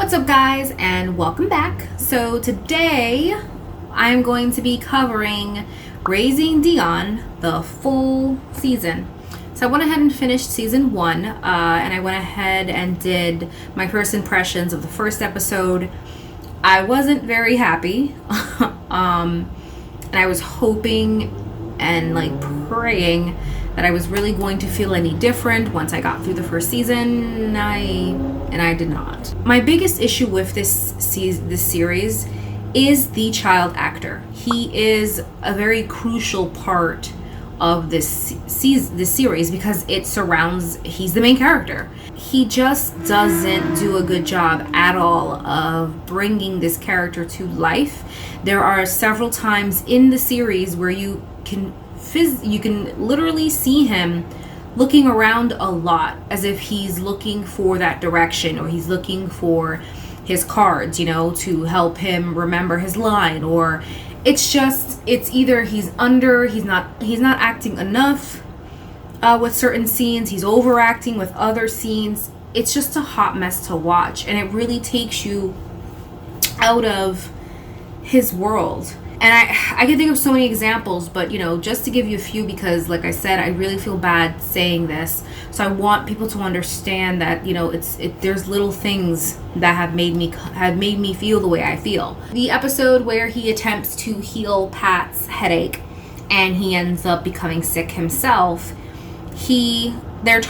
What's up, guys, and welcome back. So today I'm going to be covering Raising Dion, the full season. So I went ahead and finished season 1, and I went ahead and did my first impressions of the first episode. I wasn't very happy, and I was hoping and praying that I was really going to feel any different once I got through the first season, and I did not. My biggest issue with this series is the child actor. He is a very crucial part of this series because he's the main character. He just doesn't do a good job at all of bringing this character to life. There are several times in the series where you can literally see him looking around a lot, as if he's looking for that direction, or he's looking for his cards, to help him remember his line, or it's either he's not acting enough with certain scenes, he's overacting with other scenes. It's just a hot mess to watch, and it really takes you out of his world. And I can think of so many examples, but just to give you a few, because like I said, I really feel bad saying this. So I want people to understand that there's little things that have made me feel the way I feel. The episode where he attempts to heal Pat's headache and he ends up becoming sick himself. Him and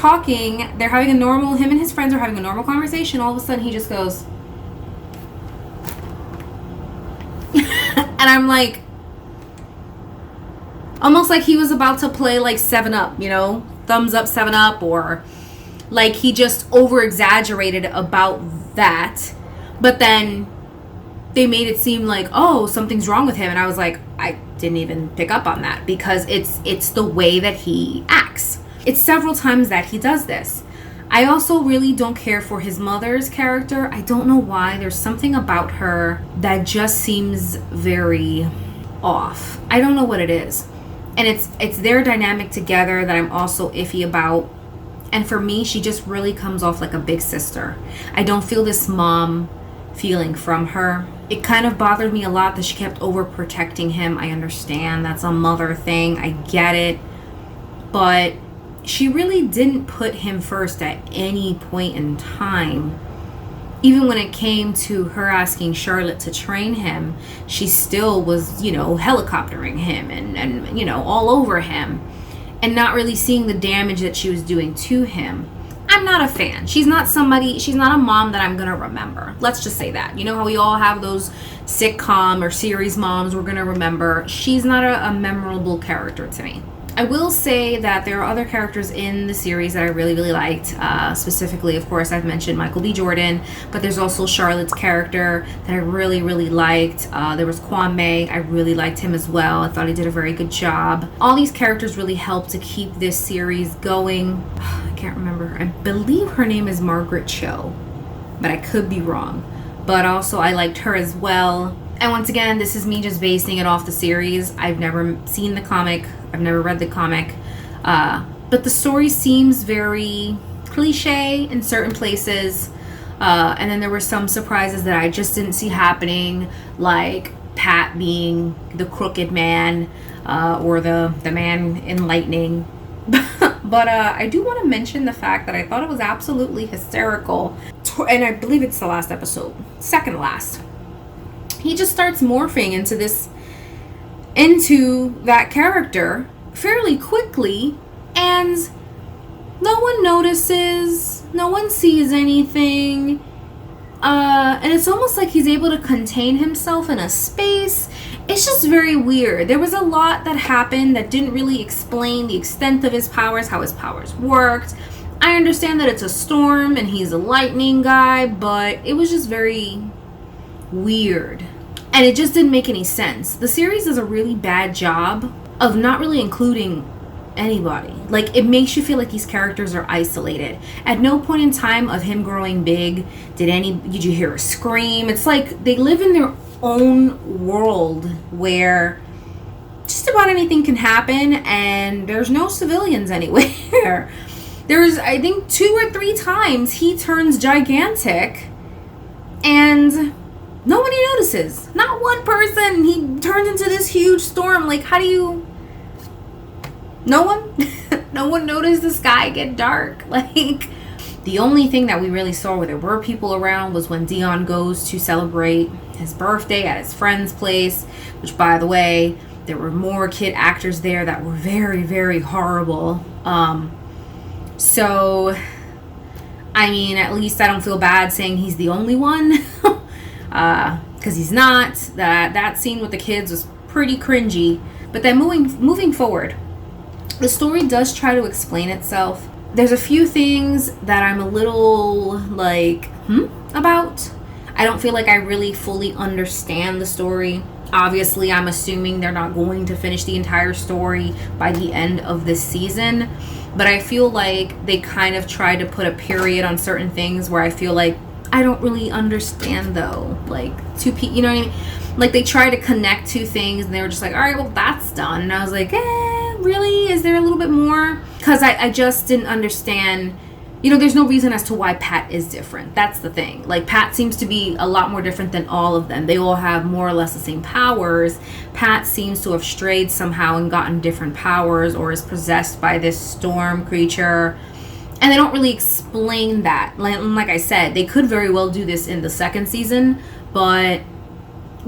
his friends are having a normal conversation. All of a sudden he just goes, and I'm like, almost like he was about to play 7-Up, thumbs up 7-Up, or like he just over exaggerated about that, but then they made it seem like, oh, something's wrong with him, and I was like, I didn't even pick up on that, because it's the way that he acts. It's several times that he does this. I also really don't care for his mother's character. I don't know why. There's something about her that just seems very off. I don't know what it is. And it's their dynamic together that I'm also iffy about. And for me, she just really comes off like a big sister. I don't feel this mom feeling from her. It kind of bothered me a lot that she kept overprotecting him. I understand that's a mother thing. I get it. But she really didn't put him first at any point in time. Even when it came to her asking Charlotte to train him, she still was, helicoptering him and all over him, and not really seeing the damage that she was doing to him. I'm not a fan. She's not a mom that I'm going to remember. Let's just say that. You know how we all have those sitcom or series moms we're going to remember? She's not a memorable character to me. I will say that there are other characters in the series that I really, really liked. Specifically, of course, I've mentioned Michael B. Jordan, but there's also Charlotte's character that I really, really liked. There was Kwame. I really liked him as well. I thought he did a very good job. All these characters really helped to keep this series going. I can't remember. I believe her name is Margaret Cho, but I could be wrong. But also, I liked her as well. And once again, this is me just basing it off the series. I've never seen the comic. I've never read the comic. But the story seems very cliche in certain places. And then there were some surprises that I just didn't see happening, like Pat being the crooked man, or the man in lightning. But I do want to mention the fact that I thought it was absolutely hysterical. And I believe it's the last episode. Second last. He just starts morphing into that character fairly quickly, and no one notices, no one sees anything, and it's almost like he's able to contain himself in a space. It's just very weird. There was a lot that happened that didn't really explain the extent of his powers, how his powers worked. I understand that it's a storm and he's a lightning guy, but it was just very weird, and it just didn't make any sense. The series does a really bad job of not really including anybody. It makes you feel like these characters are isolated. At no point in time of him growing big did you hear a scream. It's like they live in their own world where just about anything can happen, and there's no civilians anywhere. There's, I think, 2 or 3 times he turns gigantic And nobody notices. Not one person. He turns into this huge storm. Like, how do you... No one? No one noticed the sky get dark? Like, the only thing that we really saw where there were people around was when Dion goes to celebrate his birthday at his friend's place, which, by the way, there were more kid actors there that were very, very horrible. So, I mean, at least I don't feel bad saying he's the only one. Because he's not. That scene with the kids was pretty cringy. But then moving forward, the story does try to explain itself. There's a few things that I'm a little like, about. I don't feel like I really fully understand the story. Obviously, I'm assuming they're not going to finish the entire story by the end of this season. But I feel like they kind of try to put a period on certain things where I feel like I don't really understand, though. Like, you know what I mean? Like, they try to connect two things and they were just like, all right, well, that's done. And I was like, really? Is there a little bit more? Because I just didn't understand. You know, there's no reason as to why Pat is different. That's the thing. Like, Pat seems to be a lot more different than all of them. They all have more or less the same powers. Pat seems to have strayed somehow and gotten different powers, or is possessed by this storm creature. And they don't really explain that. Like I said, they could very well do this in the second season, but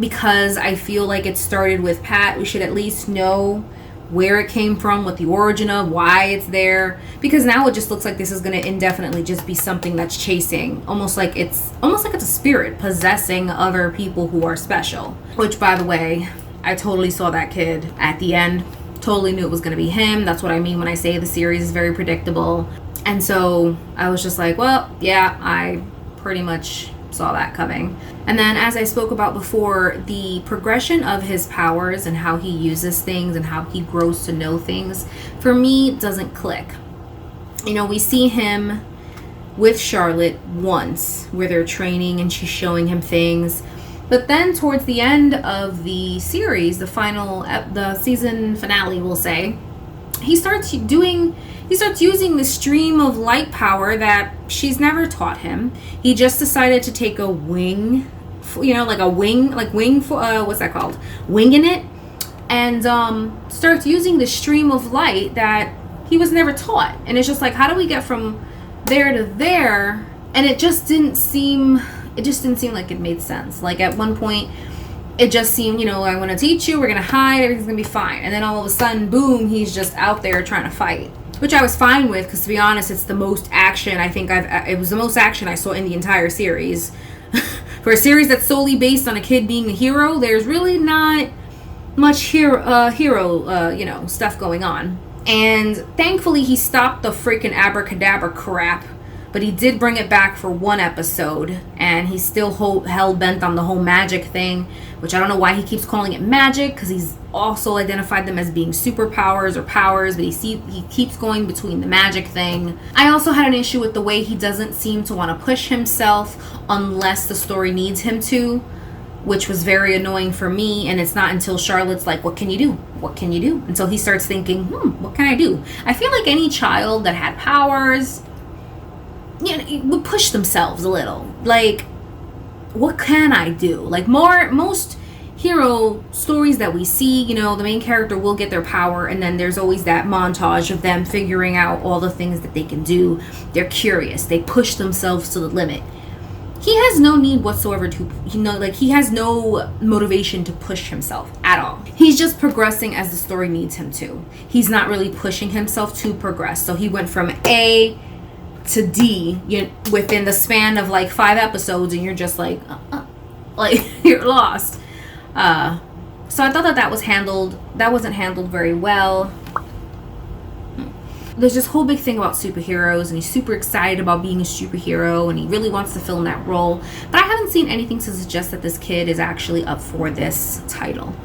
because I feel like it started with Pat, we should at least know where it came from, what the origin of, why it's there, because now it just looks like this is going to indefinitely just be something that's chasing, almost like it's a spirit possessing other people who are special. Which, by the way, I totally saw that kid at the end, totally knew it was going to be him. That's what I mean when I say the series is very predictable. And so I was just like, well, yeah, I pretty much saw that coming. And then, as I spoke about before, the progression of his powers and how he uses things and how he grows to know things, for me, doesn't click. You know, we see him with Charlotte once where they're training and she's showing him things. But then towards the end of the series, the season finale, we'll say, he starts using the stream of light power that she's never taught him. He just decided to take a wing, what's that called? Winging it, and starts using the stream of light that he was never taught. And it's just like, how do we get from there to there? And it just didn't seem like it made sense. Like, at one point, it just seemed, I'm going to teach you, we're going to hide, everything's going to be fine. And then all of a sudden, boom, he's just out there trying to fight. Which I was fine with, because to be honest, it's the most action it was the most action I saw in the entire series. For a series that's solely based on a kid being the hero, there's really not much hero stuff going on. And thankfully, he stopped the freaking abracadabra crap. But he did bring it back for one episode, and he's still hell-bent on the whole magic thing, which I don't know why he keeps calling it magic, because he's also identified them as being superpowers or powers, but he keeps going between the magic thing. I also had an issue with the way he doesn't seem to want to push himself unless the story needs him to, which was very annoying for me. And it's not until Charlotte's like, what can you do? What can you do? Until he starts thinking, what can I do? I feel like any child that had powers, would push themselves a little. Like, what can I do? Like, most hero stories that we see, the main character will get their power, and then there's always that montage of them figuring out all the things that they can do. They're curious. They push themselves to the limit. He has no need whatsoever he has no motivation to push himself at all. He's just progressing as the story needs him to. He's not really pushing himself to progress. So he went from A to D within the span of like 5 episodes, and you're just like you're lost. So I thought that wasn't handled very well. There's this whole big thing about superheroes, and he's super excited about being a superhero, and he really wants to fill in that role, but I haven't seen anything to suggest that this kid is actually up for this title.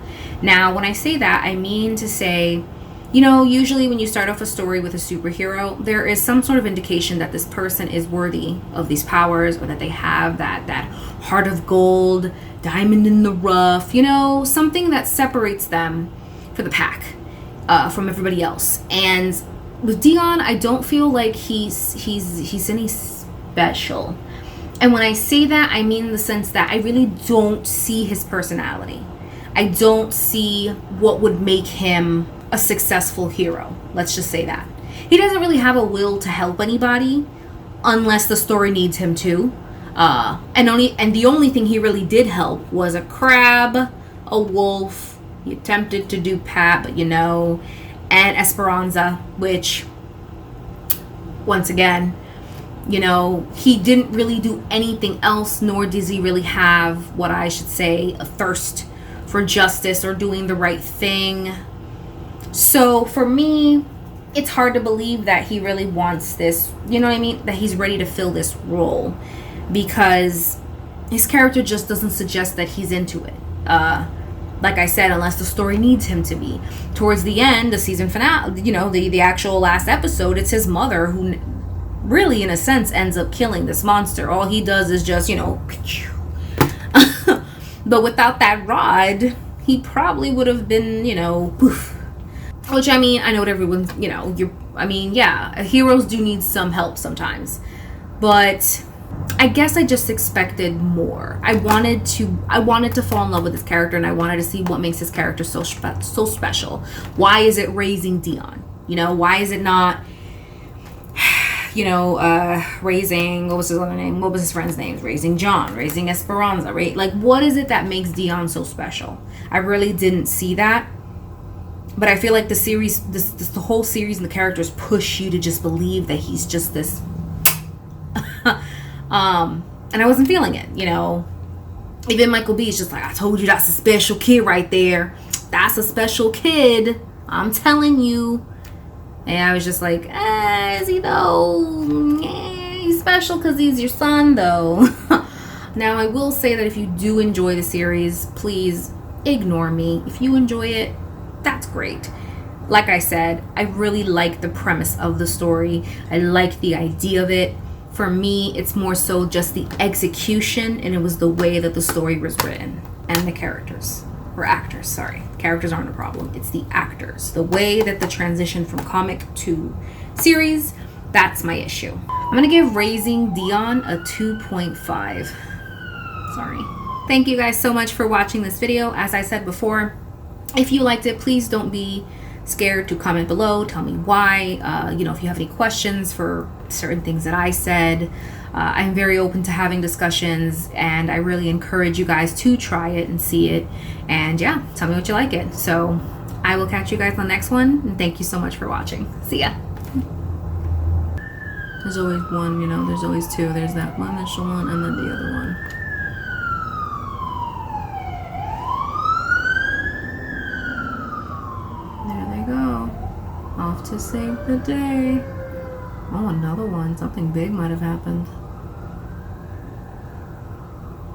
Now, when I say that, I mean to say, usually when you start off a story with a superhero, there is some sort of indication that this person is worthy of these powers, or that they have that heart of gold, diamond in the rough, something that separates them for the pack from everybody else. And with Dion, I don't feel like he's any special. And when I say that, I mean in the sense that I really don't see his personality. I don't see what would make him a successful hero. Let's just say that. He doesn't really have a will to help anybody unless the story needs him to. And the only thing he really did help was a crab, a wolf. He attempted to do Pat, but and Esperanza, which, once again, he didn't really do anything else, nor does he really have what I should say a thirst for justice or doing the right thing. So for me, it's hard to believe that he really wants this, that he's ready to fill this role, because his character just doesn't suggest that he's into it. Like I said, unless the story needs him to be. Towards the end, the season finale, the actual last episode, it's his mother who really, in a sense, ends up killing this monster. All he does is just, but without that rod, he probably would have been, poof. Which, I know what everyone's, heroes do need some help sometimes. But I guess I just expected more. I wanted to fall in love with this character, and I wanted to see what makes this character so special. Why is it raising Dion? Why is it not, raising, what was his other name? What was his friend's name? Raising John, raising Esperanza, right? Like, what is it that makes Dion so special? I really didn't see that. But I feel like the series, the whole series and the characters push you to just believe that he's just this. And I wasn't feeling it, Even Michael B is just like, I told you that's a special kid right there. That's a special kid. I'm telling you. And I was just like, is he though? He's special because he's your son though. Now, I will say that if you do enjoy the series, please ignore me. If you enjoy it, that's great. Like I said, I really like the premise of the story. I like the idea of it. For me, it's more so just the execution, and it was the way that the story was written and the characters. Or actors, sorry. Characters aren't a problem. It's the actors. The way that the transition from comic to series, that's my issue. I'm going to give Raising Dion a 2.5. Sorry. Thank you guys so much for watching this video. As I said before, if you liked it, please don't be scared to comment below. Tell me why. If you have any questions for certain things that I said. I'm very open to having discussions, and I really encourage you guys to try it and see it. And yeah, tell me what you like it. So I will catch you guys on the next one, and thank you so much for watching. See ya. There's always one, there's always two. There's that one initial one and then the other one. Off to save the day. Oh, another one. Something big might have happened.